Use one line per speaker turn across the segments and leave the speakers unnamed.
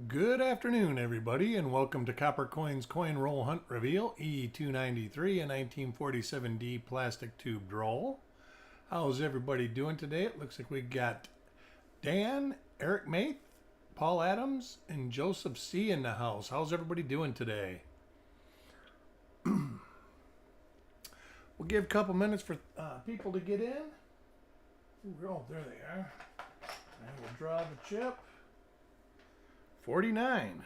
Good afternoon, everybody, and welcome to Copper Coins Coin Roll Hunt Reveal E293, a 1947D plastic tubed roll. How's everybody doing today? It looks like we got Dan, Eric Maith, Paul Adams, and Joseph C. in the house. How's everybody doing today? We'll give a couple minutes for people to get in. Oh, there they are. And we'll draw the chip. 49.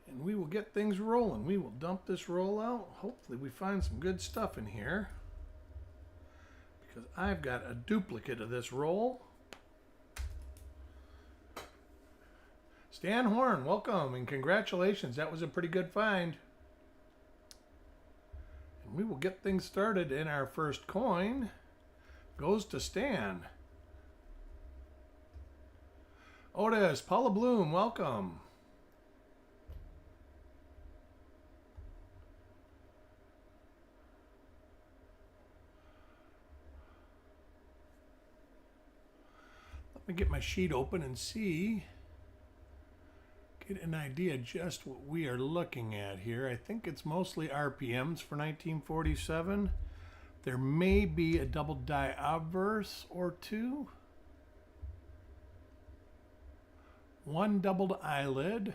And we will get things rolling. We will dump this roll out. Hopefully we find some good stuff in here, because I've got a duplicate of this roll. Stan Horn, welcome and congratulations. That was a pretty good find. And we will get things started. In our first coin goes to Stan. Otis, Paula Bloom, welcome. Let me get my sheet open and see. Get an idea just what we are looking at here. I think it's mostly RPMs for 1947. There may be a double die obverse or two. One doubled eyelid.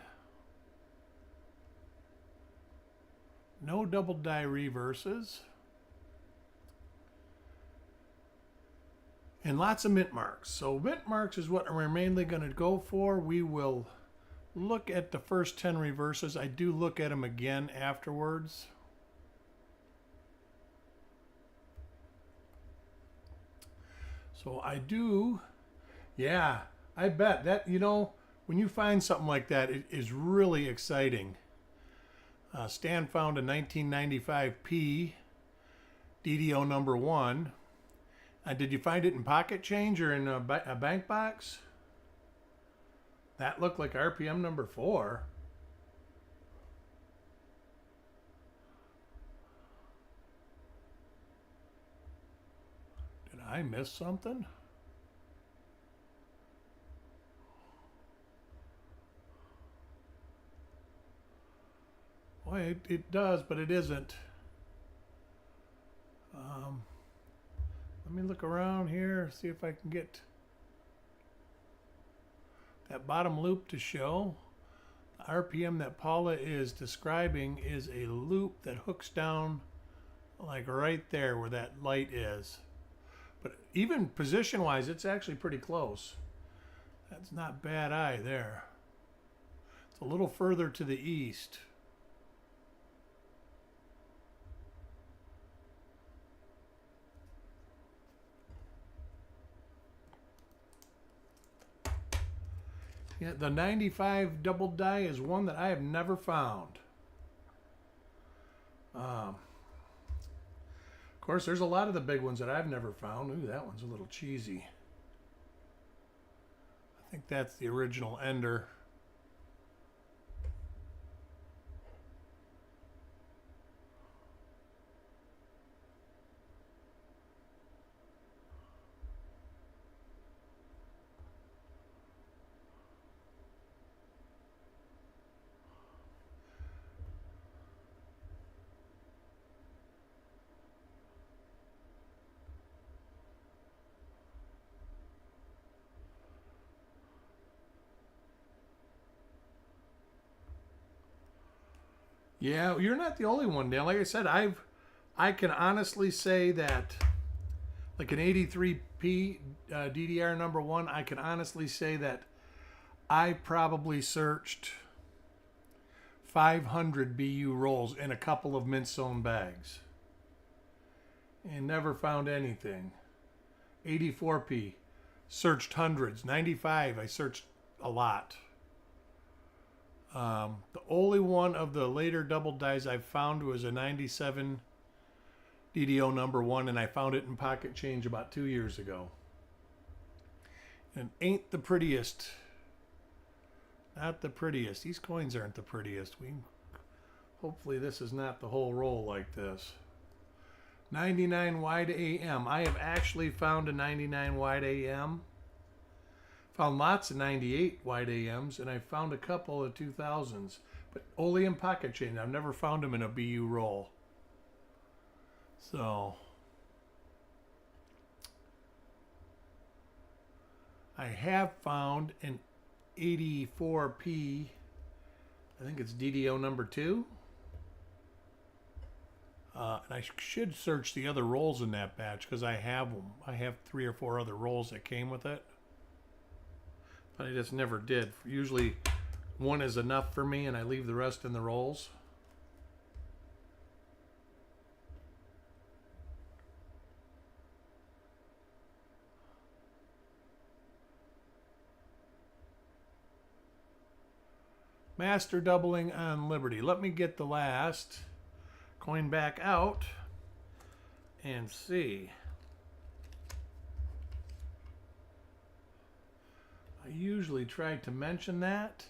No double die reverses. And lots of mint marks. So mint marks is what we're mainly going to go for. We will look at the first 10 reverses. I do look at them again afterwards. So I do, yeah, I bet that, when you find something like that, it is really exciting. Stan found a 1995 P DDO number 1. Did you find it in pocket change or in a bank box? That looked like RPM number 4. Did I miss something? Boy, it does, but it isn't. Let me look around here, see if I can get that bottom loop to show. The RPM that Paula is describing is a loop that hooks down like right there where that light is. But even position-wise, it's actually pretty close. That's not bad eye there. It's a little further to the east. Yeah, the 95 double die is one that I have never found. Of course, there's a lot of the big ones that I've never found. Ooh, that one's a little cheesy. I think that's the original Ender. Yeah, you're not the only one, Dan. Like I said, I can honestly say that, like an 83P DDR number 1, I can honestly say that I probably searched 500 BU rolls in a couple of mint sewn bags and never found anything. 84P, searched hundreds. 95, I searched a lot. The only one of the later double dies I found was a 97 DDO number 1, and I found it in pocket change about 2 years ago. And ain't the prettiest. Not the prettiest. These coins aren't the prettiest. Hopefully this is not the whole roll like this. 99 wide AM. I have actually found a 99 wide AM. Found lots of 98 wide AMs, and I found a couple of 2000s. But only in pocket change. I've never found them in a BU roll. So I have found an 84P. I think it's DDO number 2. And I should search the other rolls in that batch because I have them. I have 3 or 4 other rolls that came with it. But I just never did. Usually one is enough for me and I leave the rest in the rolls. Master doubling on Liberty. Let me get the last coin back out and see. I usually try to mention that.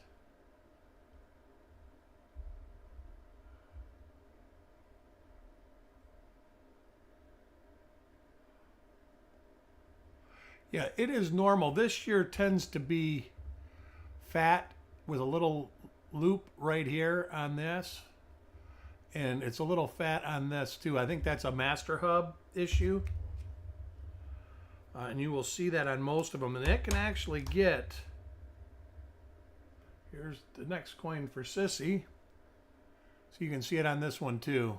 Yeah, it is normal. This year tends to be fat with a little loop right here on this. And it's a little fat on this too. I think that's a master hub issue. And you will see that on most of them. And it can actually get, here's the next coin for Sissy. So you can see it on this one too.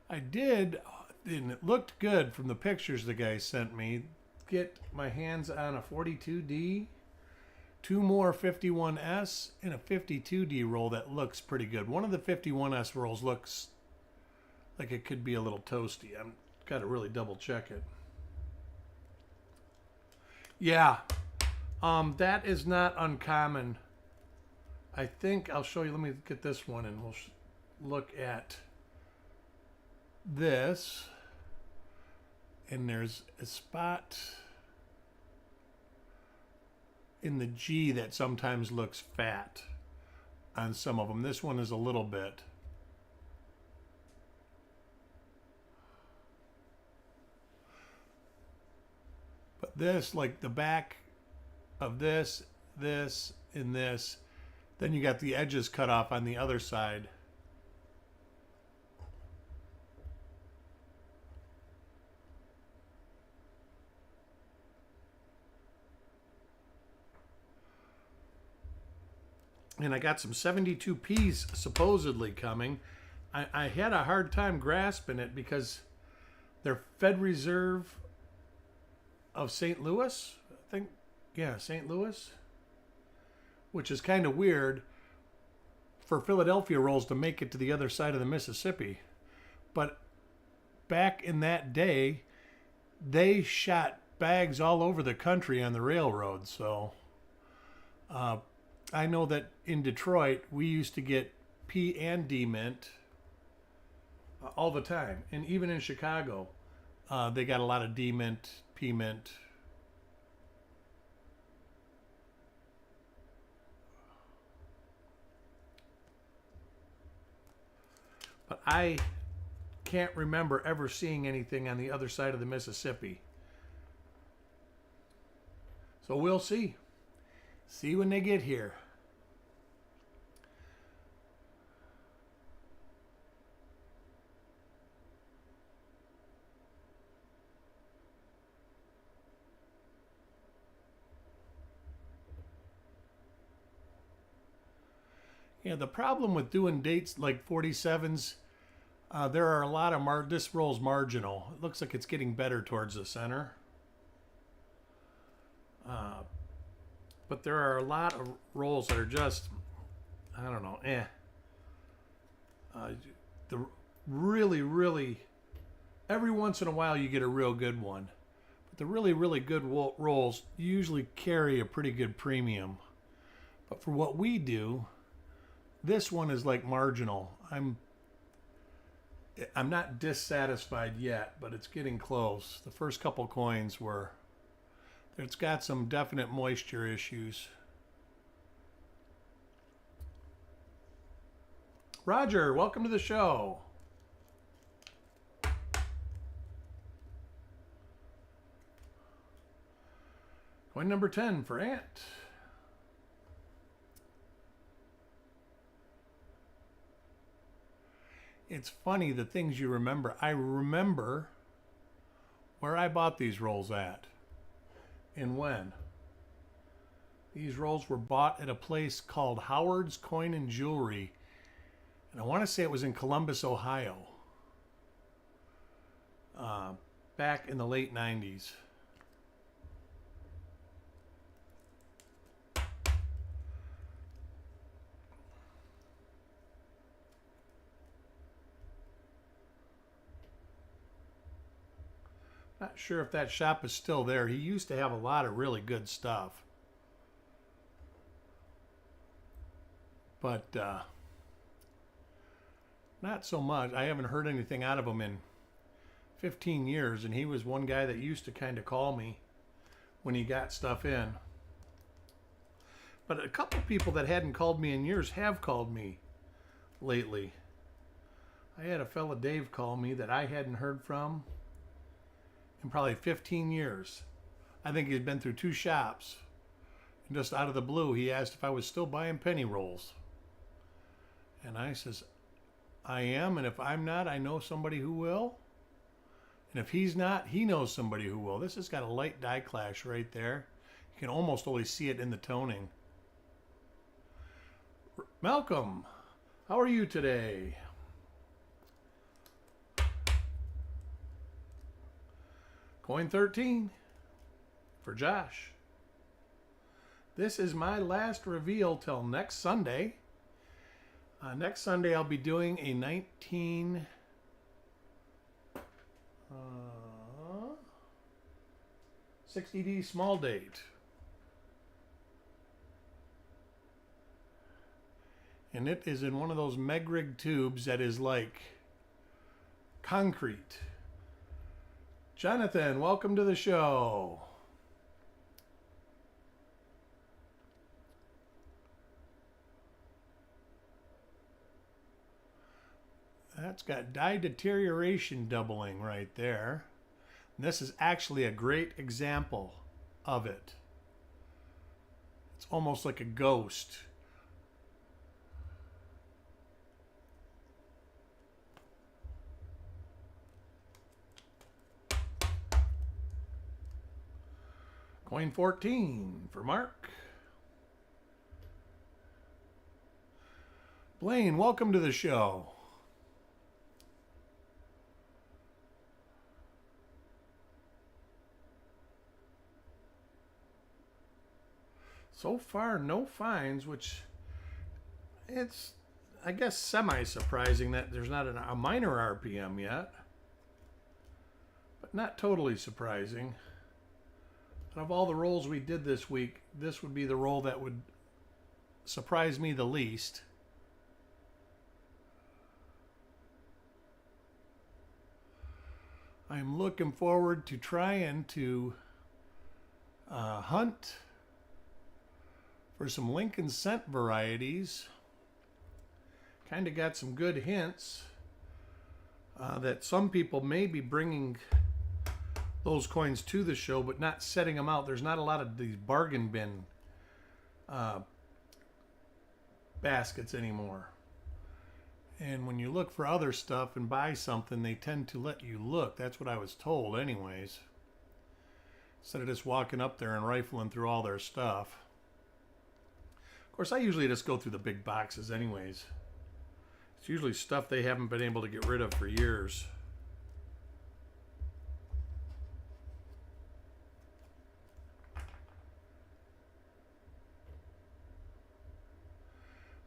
I did, and it looked good from the pictures the guy sent me, get my hands on a 42D, 2 more 51S, and a 52D roll that looks pretty good. One of the 51S rolls looks like it could be a little toasty. I've got to really double check it. Yeah, that is not uncommon. I think I'll show you. Let me get this one and we'll look at this. And there's a spot in the G that sometimes looks fat on some of them. This one is a little bit. But this, like the back of this, this, and this, then you got the edges cut off on the other side. And I got some 72Ps supposedly coming. I had a hard time grasping it because they're Fed Reserve of St. Louis, I think. Yeah, St. Louis. Which is kind of weird for Philadelphia rolls to make it to the other side of the Mississippi. But back in that day, they shot bags all over the country on the railroad. So I know that in Detroit, we used to get P and D mint all the time. And even in Chicago, they got a lot of D mint, P mint. But I can't remember ever seeing anything on the other side of the Mississippi. So we'll see. See when they get here. Yeah, the problem with doing dates like 47s, there are a lot of this roll's marginal. It looks like it's getting better towards the center. But there are a lot of rolls that are just, I don't know, the really, every once in a while you get a real good one. But the really good rolls usually carry a pretty good premium. But for what we do, this one is like marginal. I'm not dissatisfied yet, but it's getting close. The first couple coins were, it's got some definite moisture issues. Roger, welcome to the show. Coin number 10 for Ant. It's funny the things you remember. I remember where I bought these rolls at and when. These rolls were bought at a place called Howard's Coin and Jewelry. And I want to say it was in Columbus, Ohio. Back in the late 90s. Not sure if that shop is still there. He used to have a lot of really good stuff. But not so much. I haven't heard anything out of him in 15 years, and he was one guy that used to kind of call me when he got stuff in. But a couple people that hadn't called me in years have called me lately. I had a fella, Dave, call me that I hadn't heard from in probably 15 years. I think he'd been through 2 shops. And just out of the blue, he asked if I was still buying penny rolls. And I says, I am, and if I'm not, I know somebody who will. And if he's not, he knows somebody who will. This has got a light die clash right there. You can almost only see it in the toning. Malcolm, how are you today? Coin 13 for Josh. This is my last reveal till next Sunday. Next Sunday I'll be doing a 1960D small date. And it is in one of those Megrig tubes that is like concrete. Jonathan, welcome to the show. That's got die deterioration doubling right there. And this is actually a great example of it. It's almost like a ghost. Coin 14 for Mark. Blaine, welcome to the show. So far, no finds, which it's, I guess, semi-surprising that there's not a minor RPM yet. But not totally surprising. Out of all the rolls we did this week, this would be the roll that would surprise me the least. I'm looking forward to trying to hunt for some Lincoln Cent varieties. Kind of got some good hints that some people may be bringing those coins to the show, but not setting them out. There's not a lot of these bargain bin baskets anymore. And when you look for other stuff and buy something, they tend to let you look. That's what I was told anyways. Instead of just walking up there and rifling through all their stuff. Of course, I usually just go through the big boxes anyways. It's usually stuff they haven't been able to get rid of for years.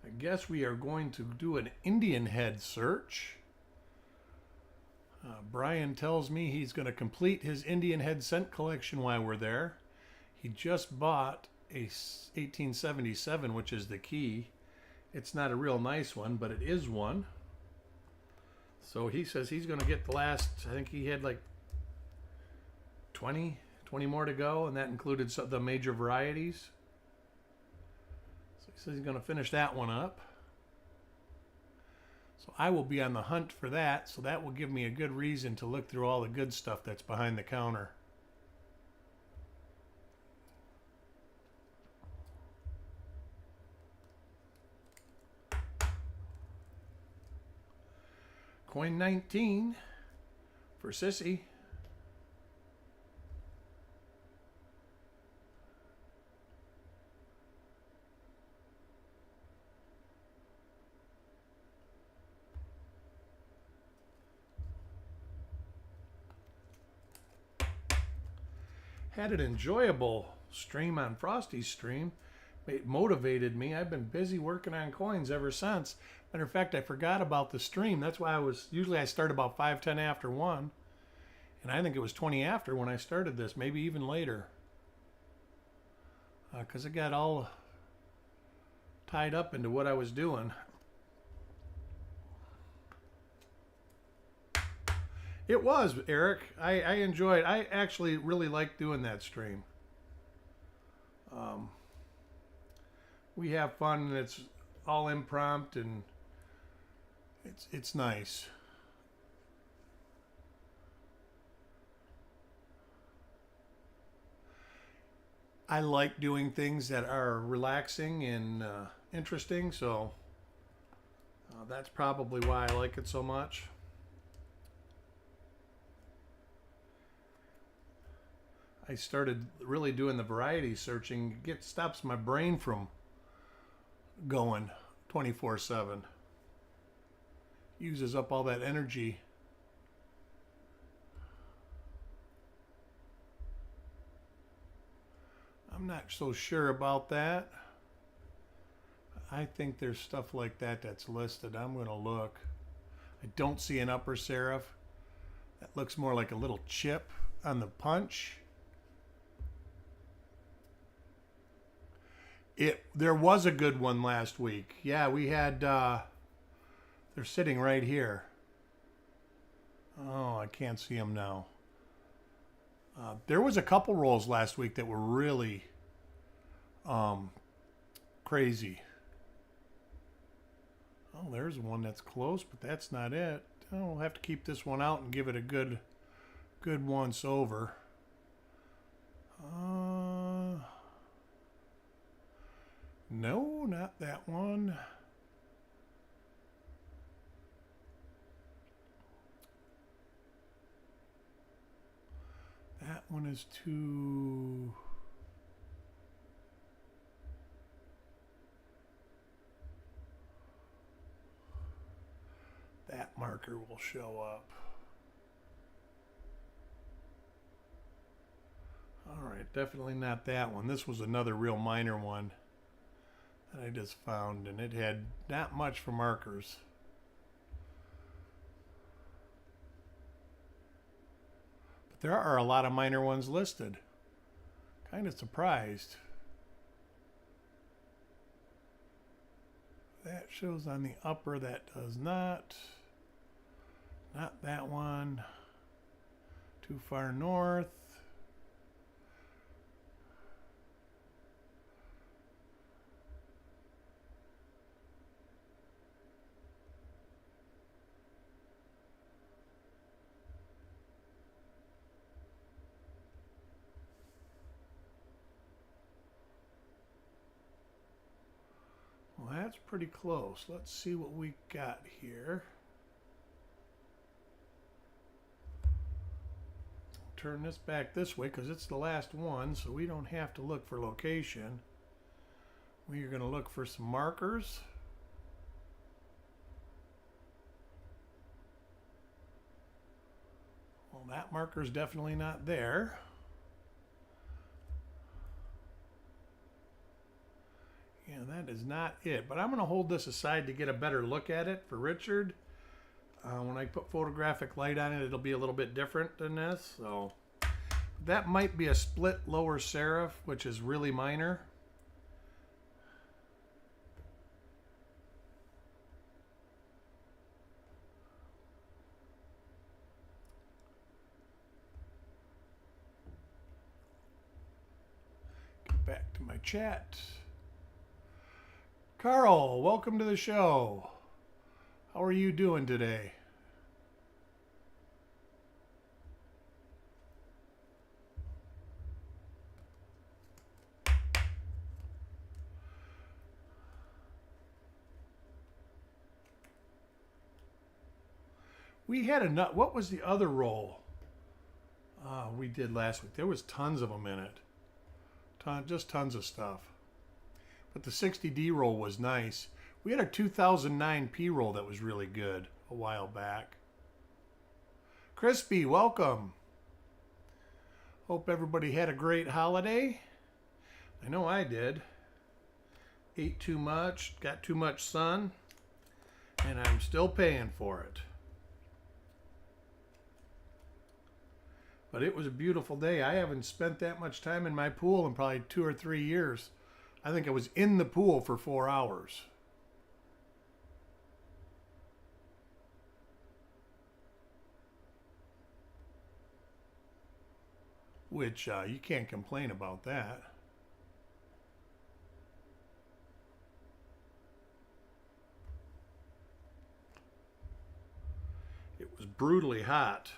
I guess we are going to do an Indian head search. Brian tells me he's going to complete his Indian head cent collection while we're there. He just bought a 1877, which is the key. It's not a real nice one, but it is one. So he says he's going to get the last, I think he had like 20 more to go, and that included the major varieties. So he says he's going to finish that one up. So I will be on the hunt for that, so that will give me a good reason to look through all the good stuff that's behind the counter. Coin 19 for Sissy. Had an enjoyable stream on Frosty's stream. It motivated me. I've been busy working on coins ever since. Matter of fact, I forgot about the stream. That's why usually I start about 5:10 after 1. And I think it was 20 after when I started this, maybe even later. Because it got all tied up into what I was doing. It was, Eric. I enjoyed. I actually really liked doing that stream. We have fun, and it's all impromptu, and it's nice. I like doing things that are relaxing and interesting, so that's probably why I like it so much. I started really doing the variety searching. It stops my brain from going 24/7. Uses up all that energy. I'm not so sure about that. I think there's stuff like that that's listed. I'm going to look. I don't see an upper serif. That looks more like a little chip on the punch. There was a good one last week. Yeah, we had, they're sitting right here. Oh, I can't see them now. There was a couple rolls last week that were really crazy. Oh, there's one that's close, but that's not it. I'll have to keep this one out and give it a good once over. No, not that one. That one is too... That marker will show up. All right, definitely not that one. This was another real minor one that I just found, and it had not much for markers. But there are a lot of minor ones listed. Kind of surprised. That shows on the upper, that does not. Not that one. Too far north. Well, that's pretty close. Let's see what we got here. Turn this back this way because it's the last one, so we don't have to look for location. We are going to look for some markers. Well, that marker is definitely not there. Yeah, that is not it. But I'm going to hold this aside to get a better look at it for Richard. When I put photographic light on it, it'll be a little bit different than this. So that might be a split lower serif, which is really minor. Get back to my chat. Carl, welcome to the show. How How are you doing today? We had a nut. What was the other roll we did last week? There was tons of them in it. Just tons of stuff. But the 60D roll was nice. We had a 2009 P roll that was really good a while back. Crispy, welcome. Hope everybody had a great holiday. I know I did. Ate too much, got too much sun, and I'm still paying for it. But it was a beautiful day. I haven't spent that much time in my pool in probably 2 or 3 years. I think I was in the pool for 4 hours. Which you can't complain about that. It was brutally hot.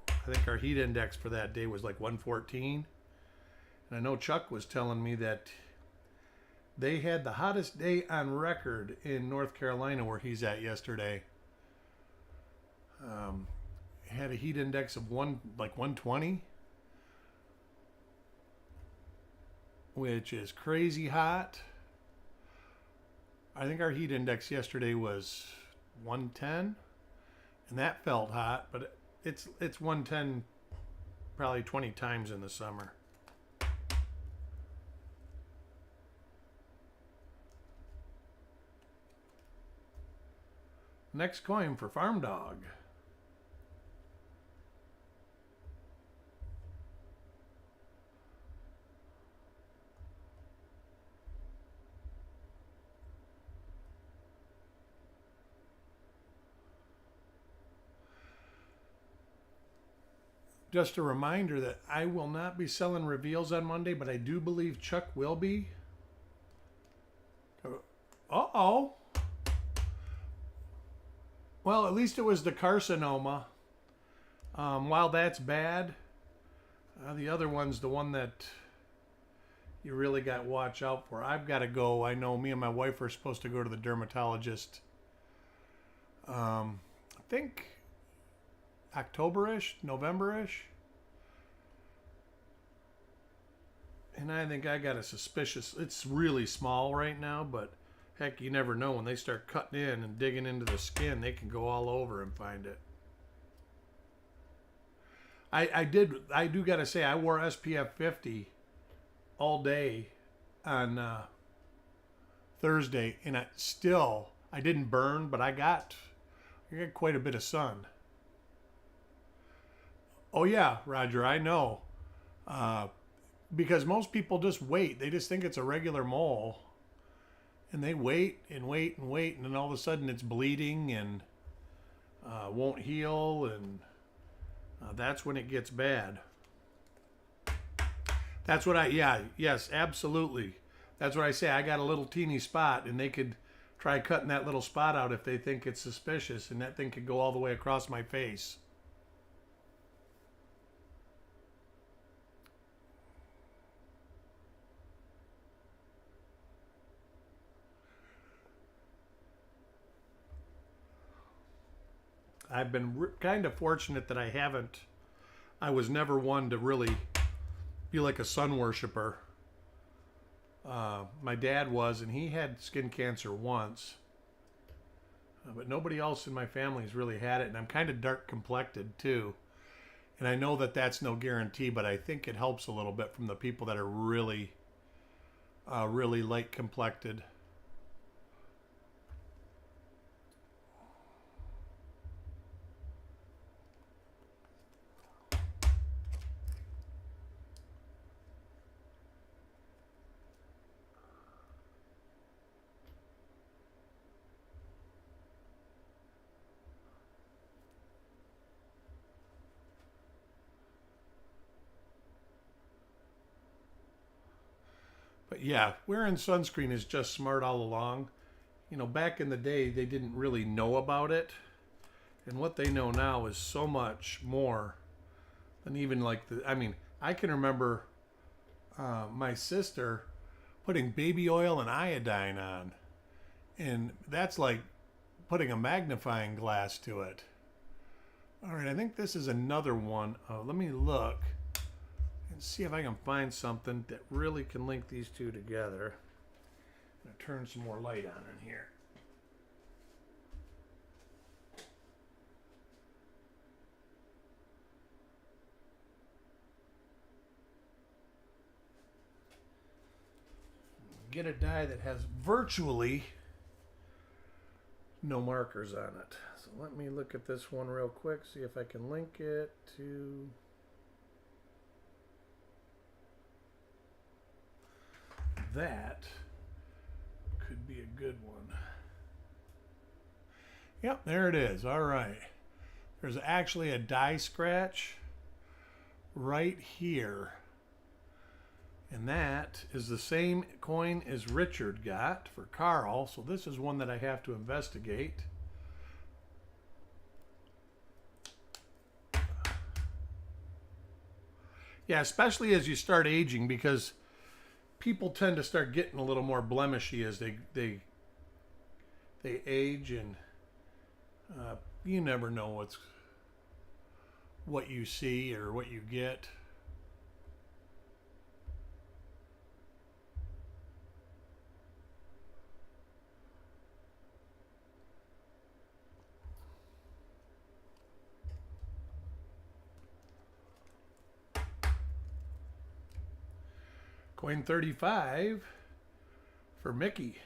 I think our heat index for that day was like 114. And I know Chuck was telling me that they had the hottest day on record in North Carolina where he's at yesterday. Had a heat index of 120, which is crazy hot. I think our heat index yesterday was 110, and that felt hot, but it's 110 probably 20 times in the summer. Next coin for Farm Dog. Just a reminder that I will not be selling reveals on Monday, but I do believe Chuck will be. Uh-oh. Well, at least it was the carcinoma. While that's bad, the other one's the one that you really got to watch out for. I've got to go. I know me and my wife are supposed to go to the dermatologist. I think October-ish, November-ish. And I think I got a suspicious, it's really small right now, but heck, you never know. When they start cutting in and digging into the skin, they can go all over and find it. I do got to say, I wore SPF 50 all day on Thursday, and I didn't burn, but I got quite a bit of sun. Oh yeah, Roger, I know. Because most people just wait. They just think it's a regular mole. And they wait and wait and wait, and then all of a sudden it's bleeding and won't heal, and that's when it gets bad. That's what yes, absolutely. That's what I say. I got a little teeny spot, and they could try cutting that little spot out if they think it's suspicious, and that thing could go all the way across my face. I've been kind of fortunate that I was never one to really be like a sun worshiper. My dad was, and he had skin cancer once. But nobody else in my family has really had it, and I'm kind of dark complected too. And I know that that's no guarantee, but I think it helps a little bit from the people that are really, really light complected. But yeah, wearing sunscreen is just smart all along. you know, back in the day, they didn't really know about it. And what they know now is so much more than even like I mean, I can remember my sister putting baby oil and iodine on. And that's like putting a magnifying glass to it. All right, I think this is another one. Let me look and see if I can find something that really can link these two together. I'm going to turn some more light on in here. Get a die that has virtually no markers on it. So let me look at this one real quick, see if I can link it to... That could be a good one. Yep, there it is. All right. There's actually a die scratch right here. And that is the same coin as Richard got for Carl. So this is one that I have to investigate. Yeah, especially as you start aging, because people tend to start getting a little more blemishy as they age, and you never know what you see or what you get. Coin 35 for Mickey.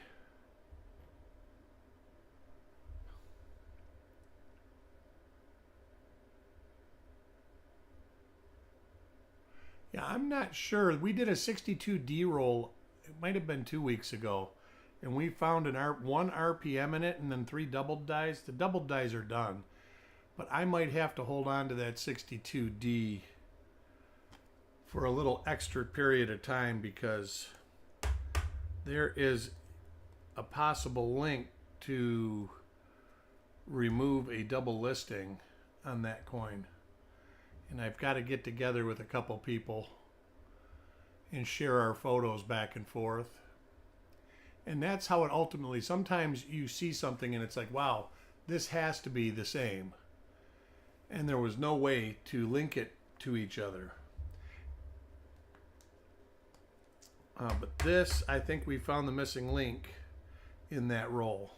Yeah, I'm not sure. We did a 62D roll. It might have been 2 weeks ago. And we found one RPM in it and then 3 double dies. The double dies are done. But I might have to hold on to that 62D for a little extra period of time, because there is a possible link to remove a double listing on that coin. And I've got to get together with a couple people and share our photos back and forth. And that's how it ultimately, sometimes you see something and it's like, wow, this has to be the same. And there was no way to link it to each other. But this, I think we found the missing link in that roll.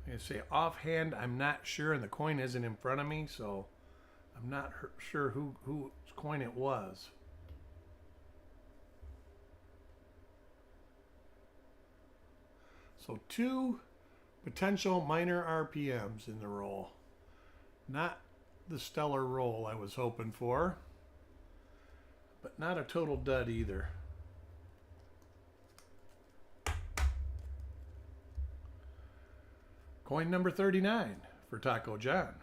I say offhand, I'm not sure, and the coin isn't in front of me, so I'm not sure whose coin it was. So 2 potential minor RPMs in the roll. Not the stellar roll I was hoping for, but not a total dud either. Coin number 39 for Taco John.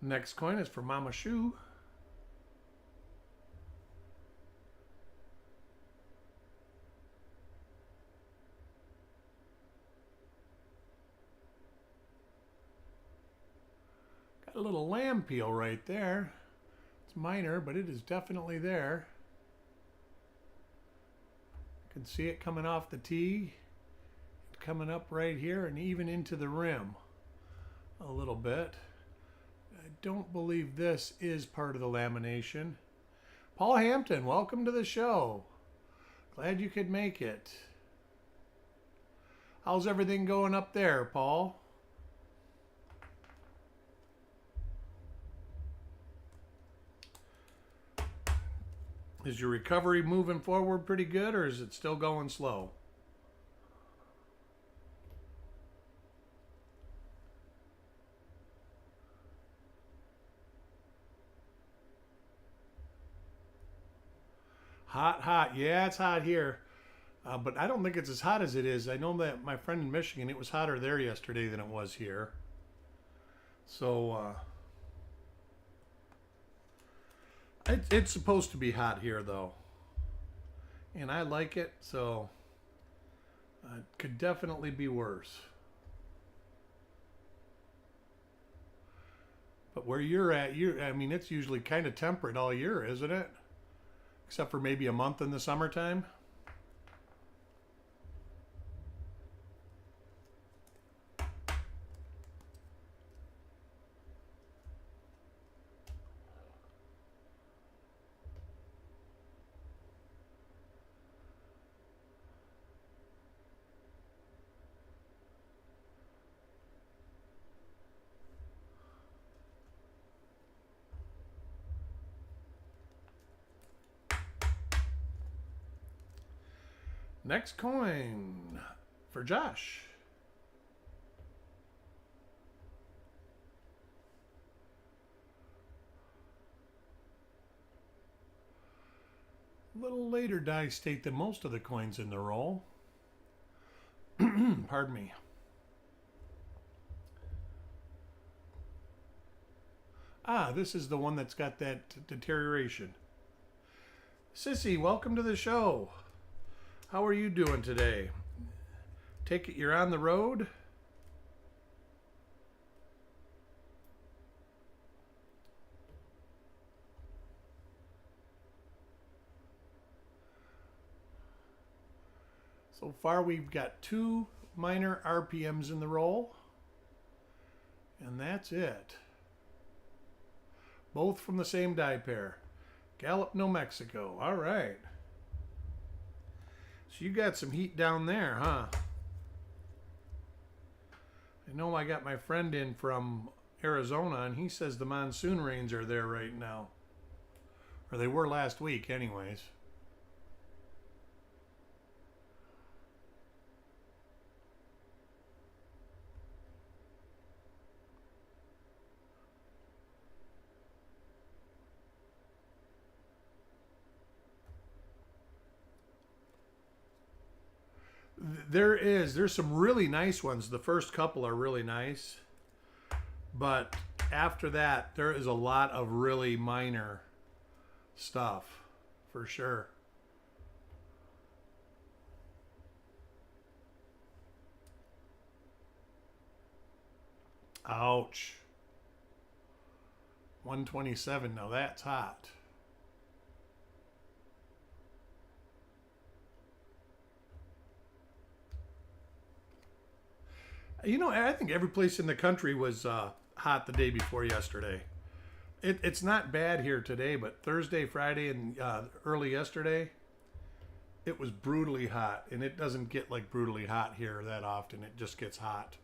Next coin is for Mama Shoe. Got a little lamb peel right there. It's minor, but it is definitely there. You can see it coming off the tee, coming up right here, and even into the rim a little bit. I don't believe this is part of the lamination. Paul Hampton, welcome to the show. Glad you could make it. How's everything going up there, Paul? Is your recovery moving forward pretty good, or is it still going slow? Hot, hot. Yeah, it's hot here. But I don't think it's as hot as it is. I know that my friend in Michigan, it was hotter there yesterday than it was here. So, it's supposed to be hot here, though. And I like it, so it could definitely be worse. But where you're at, I mean, it's usually kind of temperate all year, isn't it? Except for maybe a month in the summertime. Next coin for Josh. A little later die state than most of the coins in the roll. Pardon me. Ah, this is the one that's got that deterioration. Sissy, welcome to the show. How are you doing today? Take it you're on the road? So far we've got 2 minor RPMs in the roll. And that's it. Both from the same die pair. Gallup, New Mexico. All right. So you got some heat down there, huh? I know I got my friend in from Arizona, and he says the monsoon rains are there right now. Or they were last week, anyways. There's some really nice ones. The first couple are really nice, but after that there is a lot of really minor stuff for sure. Ouch. 127. Now that's hot. You know, I think every place in the country was hot the day before yesterday. It's not bad here today, but Thursday, Friday, and early yesterday, it was brutally hot. And it doesn't get like brutally hot here that often. It just gets hot.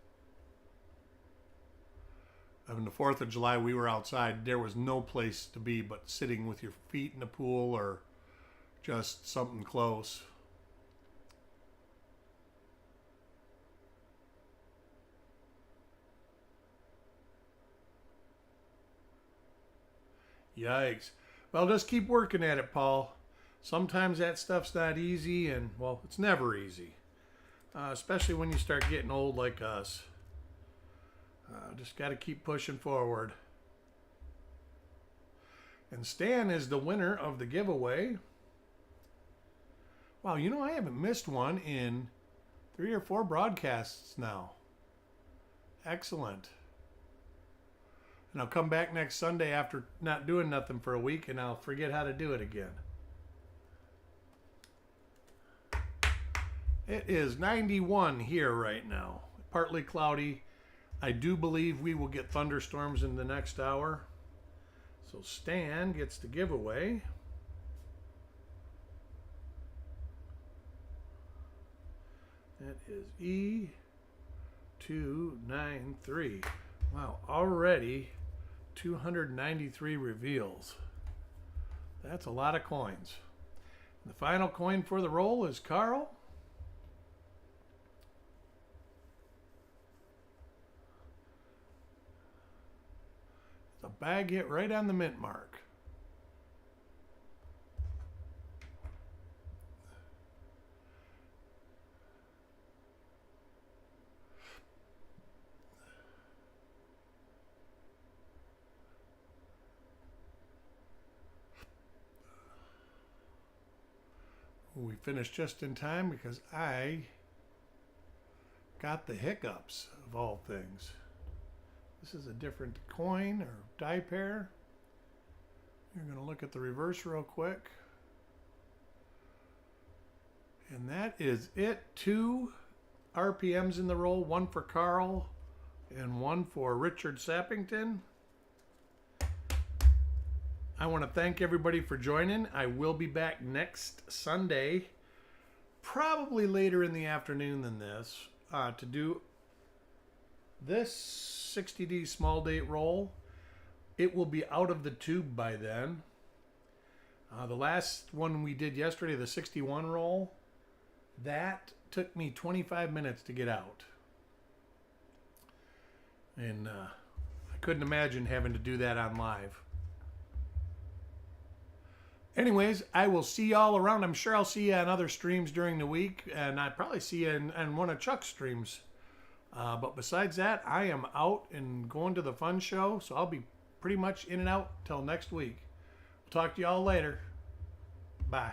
On the 4th of July, we were outside. There was no place to be but sitting with your feet in the pool or just something close. Yikes. Well, just keep working at it, Paul. Sometimes that stuff's not easy, and, well, it's never easy. Especially when you start getting old like us. Just got to keep pushing forward. And Stan is the winner of the giveaway. Wow, you know, I haven't missed one in 3 or 4 broadcasts now. Excellent. And I'll come back next Sunday after not doing nothing for a week, and I'll forget how to do it again. It is 91 here right now. Partly cloudy. I do believe we will get thunderstorms in the next hour. So Stan gets the giveaway. That is E. 293. Wow, already 293 reveals. That's a lot of coins. The final coin for the roll is Carl. It's a bag hit right on the mint mark. We finished just in time because I got the hiccups of all things. This is a different coin or die pair. You're going to look at the reverse real quick. And that is it. 2 RPMs in the roll, 1 for Carl and 1 for Richard Sappington. I want to thank everybody for joining. I will be back next Sunday, probably later in the afternoon than this, to do this 60D small date roll. It will be out of the tube by then. The last one we did yesterday, the 61 roll, that took me 25 minutes to get out. And I couldn't imagine having to do that on live. Anyways, I will see y'all around. I'm sure I'll see you on other streams during the week, and I'll probably see you in one of Chuck's streams. But besides that, I am out and going to the fun show, so I'll be pretty much in and out till next week. We'll talk to y'all later. Bye.